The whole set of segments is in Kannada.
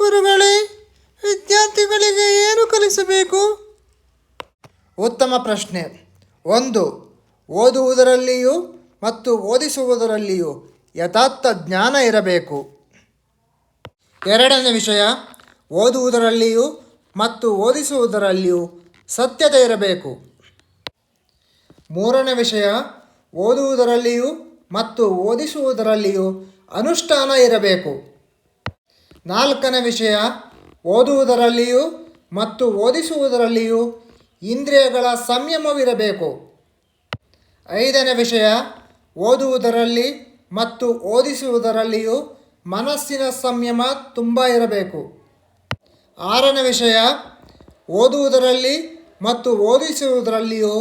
ಗುರುಗಳೇ, ವಿದ್ಯಾರ್ಥಿಗಳಿಗೆ ಏನು ಕಲಿಸಬೇಕು? ಉತ್ತಮ ಪ್ರಶ್ನೆ. 1. ಓದುವುದರಲ್ಲಿಯೂ ಮತ್ತು ಓದಿಸುವುದರಲ್ಲಿಯೂ ಯಥಾರ್ಥ ಜ್ಞಾನ ಇರಬೇಕು. 2ನೇ ವಿಷಯ, ಓದುವುದರಲ್ಲಿಯೂ ಮತ್ತು ಓದಿಸುವುದರಲ್ಲಿಯೂ ಸತ್ಯತೆ ಇರಬೇಕು. 3ನೇ ವಿಷಯ, ಓದುವುದರಲ್ಲಿಯೂ ಮತ್ತು ಓದಿಸುವುದರಲ್ಲಿಯೂ ಅನುಷ್ಠಾನ ಇರಬೇಕು. 4ನೇ ವಿಷಯ, ಓದುವುದರಲ್ಲಿಯೂ ಮತ್ತು ಓದಿಸುವುದರಲ್ಲಿಯೂ ಇಂದ್ರಿಯಗಳ ಸಂಯಮವಿರಬೇಕು. 5ನೇ ವಿಷಯ, ಓದುವುದರಲ್ಲಿ ಮತ್ತು ಓದಿಸುವುದರಲ್ಲಿಯೂ ಮನಸ್ಸಿನ ಸಂಯಮ ತುಂಬ ಇರಬೇಕು. 6ನೇ ವಿಷಯ, ಓದುವುದರಲ್ಲಿ ಮತ್ತು ಓದಿಸುವುದರಲ್ಲಿಯೂ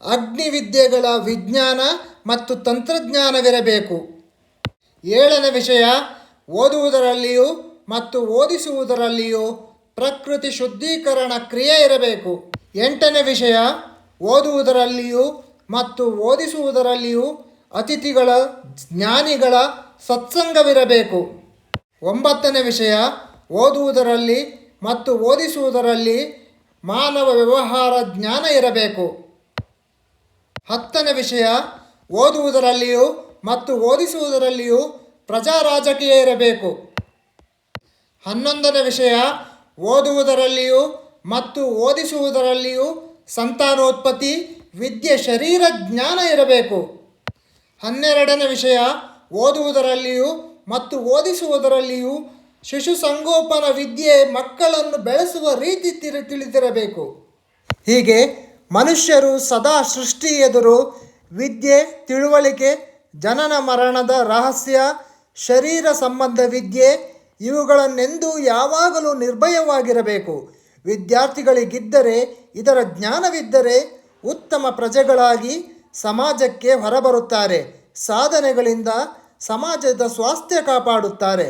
ಅಗ್ನಿವಿದ್ಯೆಗಳ ವಿಜ್ಞಾನ ಮತ್ತು ತಂತ್ರಜ್ಞಾನವಿರಬೇಕು. 7ನೇ ವಿಷಯ, ಓದುವುದರಲ್ಲಿಯೂ ಮತ್ತು ಓದಿಸುವುದರಲ್ಲಿಯೂ ಪ್ರಕೃತಿ ಶುದ್ಧೀಕರಣ ಕ್ರಿಯೆ ಇರಬೇಕು. 8ನೇ ವಿಷಯ, ಓದುವುದರಲ್ಲಿಯೂ ಮತ್ತು ಓದಿಸುವುದರಲ್ಲಿಯೂ ಅತಿಥಿಗಳ ಜ್ಞಾನಿಗಳ ಸತ್ಸಂಗವಿರಬೇಕು. 9ನೇ ವಿಷಯ, ಓದುವುದರಲ್ಲಿ ಮತ್ತು ಓದಿಸುವುದರಲ್ಲಿ ಮಾನವ ವ್ಯವಹಾರ ಜ್ಞಾನ ಇರಬೇಕು. 10ನೇ ವಿಷಯ, ಓದುವುದರಲ್ಲಿಯೂ ಮತ್ತು ಓದಿಸುವುದರಲ್ಲಿಯೂ ಪ್ರಜಾರಾಜಕೀಯ ಇರಬೇಕು. 11ನೇ ವಿಷಯ, ಓದುವುದರಲ್ಲಿಯೂ ಮತ್ತು ಓದಿಸುವುದರಲ್ಲಿಯೂ ಸಂತಾನೋತ್ಪತ್ತಿ ವಿದ್ಯೆ ಶರೀರ ಜ್ಞಾನ ಇರಬೇಕು. 12ನೇ ವಿಷಯ, ಓದುವುದರಲ್ಲಿಯೂ ಮತ್ತು ಓದಿಸುವುದರಲ್ಲಿಯೂ ಶಿಶು ಸಂಗೋಪನಾ ವಿದ್ಯೆ ಮಕ್ಕಳನ್ನು ಬೆಳೆಸುವ ರೀತಿ ತಿಳಿದಿರಬೇಕು. ಹೀಗೆ ಮನುಷ್ಯರು ಸದಾ ಸೃಷ್ಟಿ ಎದುರು ವಿದ್ಯೆ, ತಿಳುವಳಿಕೆ, ಜನನ ಮರಣದ ರಹಸ್ಯ, ಶರೀರ ಸಂಬಂಧ ವಿದ್ಯೆ ಇವುಗಳನ್ನೆಂದೂ ಯಾವಾಗಲೂ ನಿರ್ಭಯವಾಗಿರಬೇಕು. ವಿದ್ಯಾರ್ಥಿಗಳಿಗಿದ್ದರೆ, ಇದರ ಜ್ಞಾನವಿದ್ದರೆ ಉತ್ತಮ ಪ್ರಜೆಗಳಾಗಿ ಸಮಾಜಕ್ಕೆ ಹೊರಬರುತ್ತಾರೆ. ಸಾಧನೆಗಳಿಂದ ಸಮಾಜದ ಸ್ವಾಸ್ಥ್ಯ ಕಾಪಾಡುತ್ತಾರೆ.